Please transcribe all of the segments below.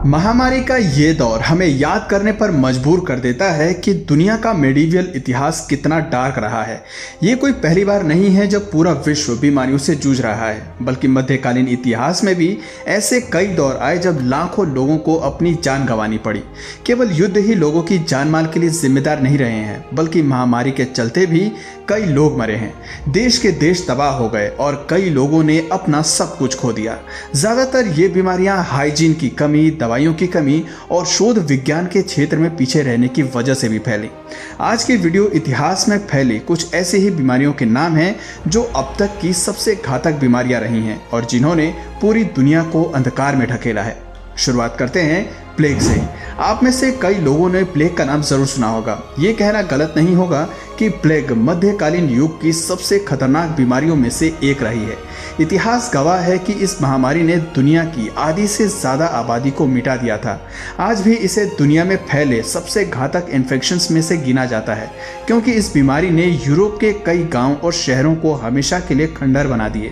महामारी का ये दौर हमें याद करने पर मजबूर कर देता है कि दुनिया का मेडिवल इतिहास कितना डार्क रहा है। ये कोई पहली बार नहीं है जब पूरा विश्व बीमारियों से जूझ रहा है, बल्कि मध्यकालीन इतिहास में भी ऐसे कई दौर आए जब लाखों लोगों को अपनी जान गंवानी पड़ी। केवल युद्ध ही लोगों की जान माल के लिए जिम्मेदार नहीं रहे हैं, बल्कि महामारी के चलते भी कई लोग मरे हैं। देश के देश तबाह हो गए और कई लोगों ने अपना सब कुछ खो दिया। ज्यादातर ये बीमारियां हाइजीन की कमी, दवाइयों की कमी और शोध विज्ञान के क्षेत्र में पीछे रहने की वजह से भी फैली। आज की वीडियो इतिहास में फैली कुछ ऐसे ही बीमारियों के नाम हैं जो अब तक की सबसे घातक बीमारियां रही हैं और जिन्होंने पूरी दुनिया को अंधकार में ढकेला है। शुरुआत करते हैं प्लेग से। आप में से कई लोगों ने प्लेग का नाम जरूर सुना होगा। ये कहना गलत नहीं होगा कि प्लेग मध्यकालीन युग की सबसे खतरनाक बीमारियों में से एक रही है। इतिहास गवाह है कि इस महामारी ने दुनिया की आधी से ज्यादा आबादी को मिटा दिया था। आज भी इसे दुनिया में फैले सबसे घातक इन्फेक्शंस में से गिना जाता है, क्योंकि इस बीमारी ने यूरोप के कई गांव और शहरों को हमेशा के लिए खंडहर बना दिए।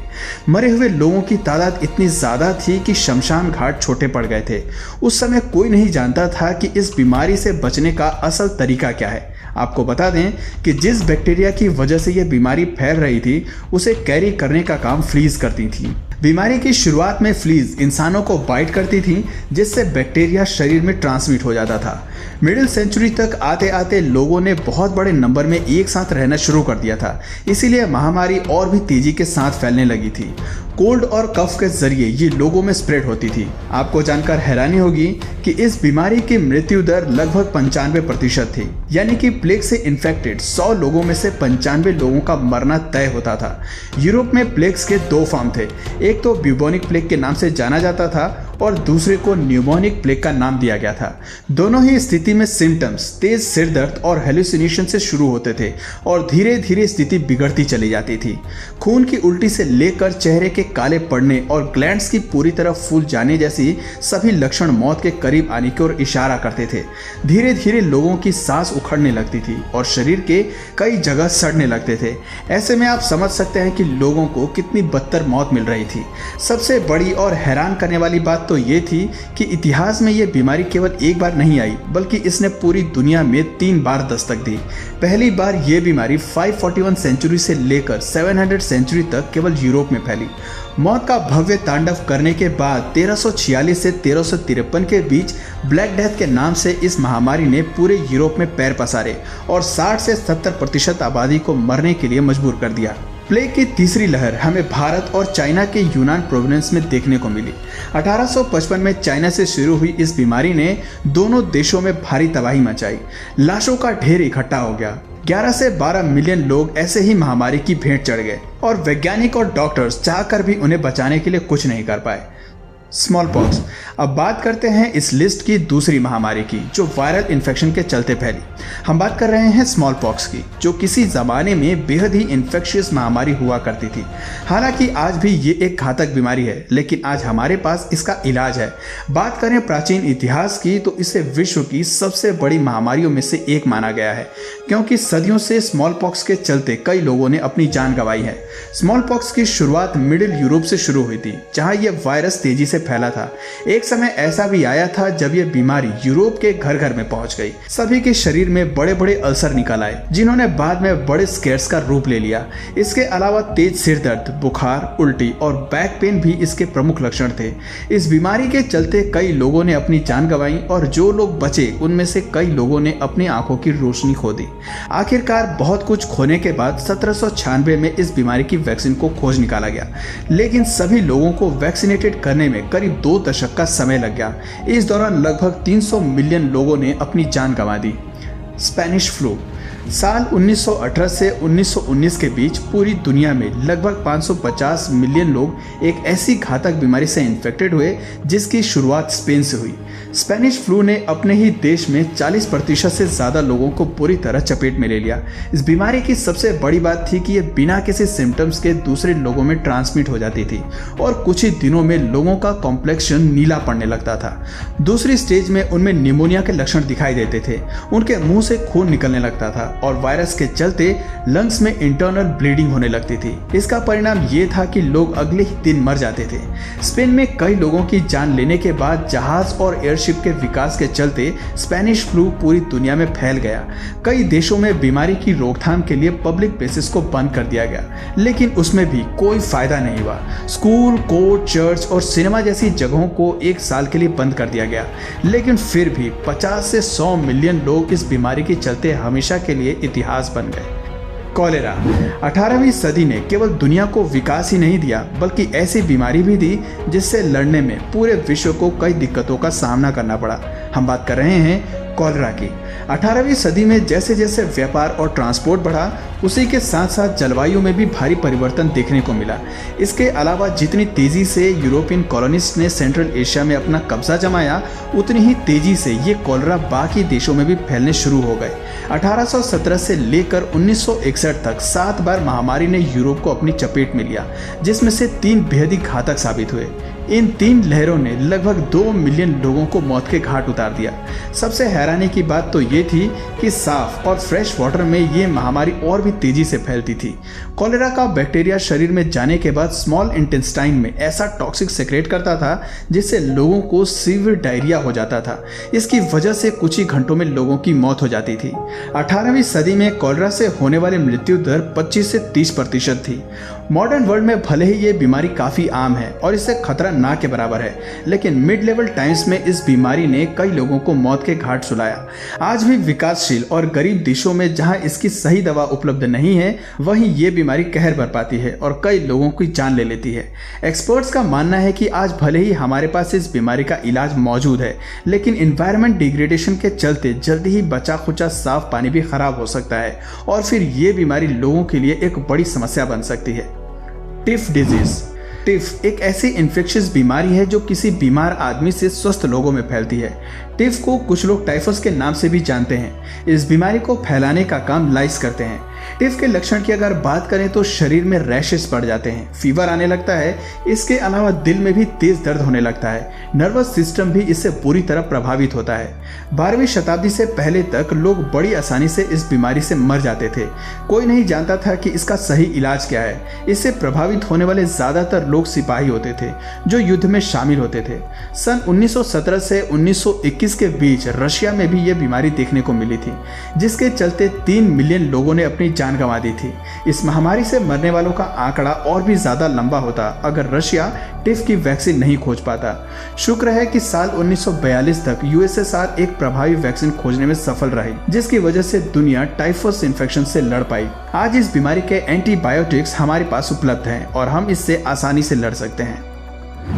मरे हुए लोगों की तादाद इतनी ज्यादा थी कि शमशान घाट छोटे पड़ गए थे। उस समय कोई नहीं जानता था कि इस बीमारी से बचने का असल तरीका क्या है। आपको बता दें कि जिस बैक्टीरिया की वजह से यह बीमारी फैल रही थी, उसे कैरी करने का काम फ्लीज करती थी। बीमारी की शुरुआत में फ्लीज इंसानों को बाइट करती थी, जिससे बैक्टीरिया शरीर में ट्रांसमिट हो जाता था। मिडिल सेंचुरी तक आते आते लोगों ने बहुत बड़े नंबर में एक साथ रहना शुरू कर दिया था, इसीलिए महामारी और भी तेजी के साथ फैलने लगी थी। कोल्ड और कफ के जरिए ये लोगों में स्प्रेड होती थी। आपको जानकर हैरानी होगी कि इस बीमारी की मृत्यु दर लगभग 95% थी, यानी कि प्लेग से इन्फेक्टेड 100 लोगों में से 95 लोगों का मरना तय होता था। यूरोप में प्लेग्स के दो फॉर्म थे, एक तो ब्यूबोनिक प्लेग के नाम से जाना जाता था और दूसरे को न्यूमोनिक प्लेग का नाम दिया गया था। दोनों ही स्थिति में सिम्टम्स तेज सिर दर्द और हेलुसिनेशन से शुरू होते थे और धीरे धीरे स्थिति बिगड़ती चली जाती थी। खून की उल्टी से लेकर चेहरे के काले पड़ने और ग्लैंड्स की पूरी तरह फूल जाने जैसी सभी लक्षण मौत के करीब आने की ओर इशारा करते थे। धीरे धीरे लोगों की सांस उखड़ने लगती थी और शरीर के कई जगह सड़ने लगते थे। ऐसे में आप समझ सकते हैं कि लोगों को कितनी बदतर मौत मिल रही थी। सबसे बड़ी और हैरान करने वाली बात तो ये थी कि इतिहास में यह बीमारी केवल एक बार नहीं आई, बल्कि इसने पूरी दुनिया में 3 बार दस्तक दी। पहली बार यह बीमारी 541 सेंचुरी से लेकर 700 सेंचुरी तक केवल यूरोप में फैली। मौत का भव्य तांडव करने के बाद 1346 से 1353 के बीच ब्लैक डेथ के नाम से इस महामारी ने पूरे यूरोप में पैर पसारे और 60 से 70% आबादी को मरने के लिए मजबूर कर दिया। प्लेग की तीसरी लहर हमें भारत और चाइना के यूनान प्रोविंस में देखने को मिली। 1855 में चाइना से शुरू हुई इस बीमारी ने दोनों देशों में भारी तबाही मचाई। लाशों का ढेर इकट्ठा हो गया। 11 से 12 मिलियन लोग ऐसे ही महामारी की भेंट चढ़ गए और वैज्ञानिक और डॉक्टर्स चाहकर भी उन्हें बचाने के लिए कुछ नहीं कर पाए। Small pox. अब बात करते हैं इस लिस्ट की दूसरी महामारी की, जो वायरल इन्फेक्शन के चलते फैली। हम बात कर रहे हैं स्मॉल पॉक्स की, जो किसी जमाने में बेहद ही इन्फेक्शियस महामारी हुआ करती थी। हालांकि आज भी ये एक घातक बीमारी है, लेकिन आज हमारे पास इसका इलाज है। बात करें प्राचीन इतिहास की, तो इसे विश्व की सबसे बड़ी महामारियों में से एक माना गया है, क्योंकि सदियों से स्मॉल पॉक्स के चलते कई लोगों ने अपनी जान गंवाई है। स्मॉल पॉक्स की शुरुआत मिडिल यूरोप से शुरू हुई थी, जहां यह वायरस तेजी से फैला था। एक समय ऐसा भी आया था जब यह बीमारी यूरोप के घर घर में पहुंच गई। सभी के शरीर में बड़े बड़े अल्सर निकल आए, जिन्होंने बाद में बड़े स्केर्स का रूप ले लिया। इसके अलावा तेज सिर दर्द, बुखार, उल्टी और बैक पेन भी इसके प्रमुख लक्षण थे। इस बीमारी के चलते कई लोगों ने अपनी जान गंवाई और जो लोग बचे उनमें से कई लोगों ने अपनी आंखों की रोशनी खो दी। आखिरकार बहुत कुछ खोने के बाद 1796 में इस बीमारी की वैक्सीन को खोज निकाला गया, लेकिन सभी लोगों को वैक्सीनेटेड करने में करीब 2 दशक का समय लग गया। इस दौरान लगभग 300 मिलियन लोगों ने अपनी जान गंवा दी। Spanish flu. साल 1918 से 1919 के बीच पूरी दुनिया में लगभग 550 मिलियन लोग एक ऐसी घातक बीमारी से इन्फेक्टेड हुए जिसकी शुरुआत स्पेन से हुई। स्पेनिश फ्लू ने अपने ही देश में 40% से ज्यादा लोगों को पूरी तरह चपेट में ले लिया। इस बीमारी की सबसे बड़ी बात थी कि यह बिना किसी सिम्टम्स के दूसरे लोगों में ट्रांसमिट हो जाती थी और कुछ ही दिनों में लोगों का कॉम्प्लेक्शन नीला पड़ने लगता था। दूसरी स्टेज में उनमें निमोनिया के लक्षण दिखाई देते थे, उनके मुंह से खून निकलने लगता था और वायरस के चलते लंग्स में इंटरनल ब्लीडिंग होने लगती थी। इसका परिणाम ये था कि लोग अगले ही दिन मर जाते थे। स्पेन में कई लोगों की जान लेने के बाद जहाज और एयर लीडरशिप के विकास के चलते स्पेनिश फ्लू पूरी दुनिया में फैल गया। कई देशों में बीमारी की रोकथाम के लिए पब्लिक प्लेसेस को बंद कर दिया गया, लेकिन उसमें भी कोई फायदा नहीं हुआ। स्कूल, कोर्ट, चर्च और सिनेमा जैसी जगहों को 1 साल के लिए बंद कर दिया गया, लेकिन फिर भी 50 से 100 मिलियन लोग इस बीमारी के चलते हमेशा के लिए इतिहास बन गए। कॉलेरा 18वीं सदी ने केवल दुनिया को विकास ही नहीं दिया, बल्कि ऐसी बीमारी भी दी जिससे लड़ने में पूरे विश्व को कई दिक्कतों का सामना करना पड़ा। हम बात कर रहे हैं कॉलेरा की। 18वीं सदी में जैसे जैसे व्यापार और ट्रांसपोर्ट बढ़ा, उसी के साथ साथ जलवायु में भी भारी परिवर्तन देखने को मिला। इसके अलावा जितनी तेजी से यूरोपियन कॉलोनिस्ट ने सेंट्रल एशिया में अपना कब्जा जमाया, उतनी ही तेजी से ये कॉलेरा बाकी देशों में भी फैलने शुरू हो गए। 1817 से लेकर 1961 तक 7 बार महामारी ने यूरोप को अपनी चपेट में लिया, जिसमें से 3 बेहद ही घातक साबित हुए। इन 3 लहरों ने लगभग 2 मिलियन लोगों को मौत के घाट उतार दिया। सबसे हैरानी की बात तो ये थी कि साफ और फ्रेश वाटर में ये महामारी और भी तेजी से फैलती थी। कॉलेरा का बैक्टीरिया शरीर में जाने के बाद स्मॉल इंटेस्टाइन में ऐसा टॉक्सिक सेक्रेट करता था जिससे लोगों को सीवियर डायरिया हो जाता था। इसकी वजह से कुछ ही घंटों में लोगों की मौत हो जाती थी। 18वीं सदी में कॉलेरा से होने वाली मृत्यु दर 25 से 30% थी। मॉडर्न वर्ल्ड में भले ही ये बीमारी काफ़ी आम है और इससे खतरा ना के बराबर है, लेकिन मिड लेवल टाइम्स में इस बीमारी ने कई लोगों को मौत के घाट सुलाया। आज भी विकासशील और गरीब देशों में जहां इसकी सही दवा उपलब्ध नहीं है, वहीं ये बीमारी कहर बरपाती है और कई लोगों की जान ले लेती है। एक्सपर्ट्स का मानना है कि आज भले ही हमारे पास इस बीमारी का इलाज मौजूद है, लेकिन एनवायरनमेंट डिग्रेडेशन के चलते जल्दी ही बचा खुचा साफ पानी भी खराब हो सकता है और फिर ये बीमारी लोगों के लिए एक बड़ी समस्या बन सकती है। Tiff disease. टिफ एक ऐसी इन्फेक्शियस बीमारी है जो किसी बीमार आदमी से स्वस्थ लोगों में फैलती है। टिफ को कुछ लोग टाइफस के नाम से भी जानते हैं। इस बीमारी को फैलाने का काम लाइस करते हैं। टिफ के लक्षण की अगर बात करें तो शरीर में रैशेस पड़ जाते हैं, फीवर आने लगता है। इसके अलावा दिल में भी तेज दर्द होने लगता है। नर्वस सिस्टम भी इससे पूरी तरह प्रभावित होता है। 12वीं शताब्दी से पहले तक लोग बड़ी आसानी से इस बीमारी से मर जाते थे। कोई नहीं जानता था कि इसका सही इलाज क्या है। इससे प्रभावित होने वाले ज्यादातर लोग सिपाही होते थे जो युद्ध में शामिल होते थे। सन 1917 से 1921 के बीच रशिया में भी यह बीमारी देखने को मिली थी, जिसके चलते 3 मिलियन लोगों ने अपनी जान गंवा दी थी। इस महामारी से मरने वालों का आंकड़ा और भी ज्यादा लंबा होता अगर रशिया टिफ की वैक्सीन नहीं खोज पाता। शुक्र है कि साल 1942 तक यूएसएसआर एक प्रभावी वैक्सीन खोजने में सफल रही, जिसकी वजह से दुनिया टाइफस इन्फेक्शन से लड़ पाई। आज इस बीमारी के एंटीबायोटिक्स हमारे पास उपलब्ध हैं और हम इससे आसानी से लड़ सकते हैं।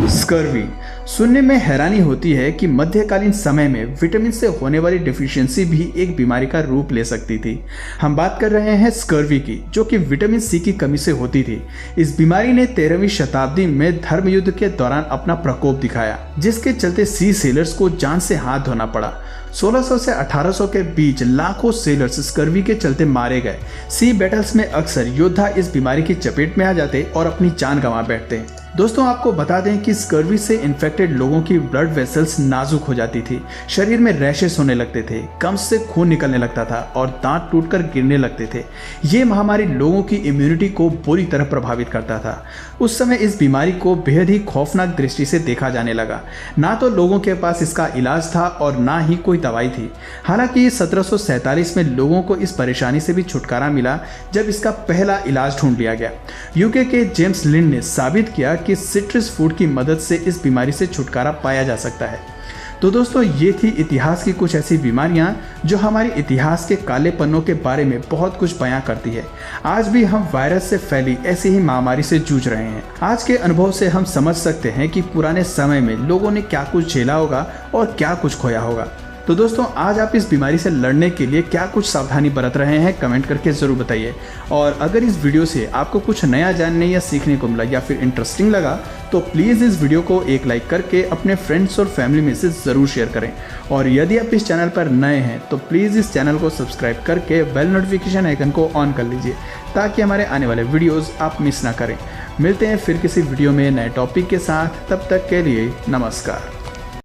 स्कर्वी। सुनने में हैरानी होती है कि मध्यकालीन समय में विटामिन से होने वाली डिफिशियंसी भी एक बीमारी का रूप ले सकती थी। हम बात कर रहे हैं स्कर्वी की, जो कि विटामिन सी की कमी से होती थी। इस बीमारी ने 13वीं शताब्दी में धर्म युद्ध के दौरान अपना प्रकोप दिखाया, जिसके चलते सी सेलर्स को जान से हाथ धोना पड़ा। 1600 से 1800 के बीच लाखों सेलर्स स्कर्वी के चलते मारे गए। सी बैटल्स में अक्सर योद्धा इस बीमारी की चपेट में आ जाते और अपनी जान गंवा बैठते। दोस्तों, आपको बता दें कि स्कर्वी से इन्फेक्टेड लोगों की ब्लड वेसल्स नाजुक हो जाती थी, शरीर में रैशेस होने लगते थे, गम्स से खून निकलने लगता था और दांत टूटकर गिरने लगते थे। ये महामारी लोगों की इम्यूनिटी को बुरी तरह प्रभावित करता था। उस समय इस बीमारी को बेहद ही खौफनाक दृष्टि से देखा जाने लगा। ना तो लोगों के पास इसका इलाज था और ना ही कोई दवाई थी। हालांकि 1747 में लोगों को इस परेशानी से भी छुटकारा मिला जब इसका पहला इलाज ढूंढ लिया गया। यूके के जेम्स लिंड ने साबित किया कि सिट्रस फूड की मदद से इस बीमारी से छुटकारा पाया जा सकता है। तो दोस्तों, ये थी इतिहास की कुछ ऐसी बीमारियां जो हमारे इतिहास के काले पन्नों के बारे में बहुत कुछ बयां करती है। आज भी हम वायरस से फैली ऐसी ही महामारी से जूझ रहे हैं। आज के अनुभव से हम समझ सकते हैं कि पुराने समय में लोगों ने क्या कुछ झेला होगा और क्या कुछ खोया होगा। तो दोस्तों, आज आप इस बीमारी से लड़ने के लिए क्या कुछ सावधानी बरत रहे हैं, कमेंट करके ज़रूर बताइए। और अगर इस वीडियो से आपको कुछ नया जानने या सीखने को मिला या फिर इंटरेस्टिंग लगा तो प्लीज़ इस वीडियो को एक लाइक करके अपने फ्रेंड्स और फैमिली में से ज़रूर शेयर करें। और यदि आप इस चैनल पर नए हैं तो प्लीज़ इस चैनल को सब्सक्राइब करके बेल नोटिफिकेशन आइकन को ऑन कर लीजिए ताकि हमारे आने वाले वीडियोज़ आप मिस ना करें। मिलते हैं फिर किसी वीडियो में नए टॉपिक के साथ, तब तक के लिए नमस्कार।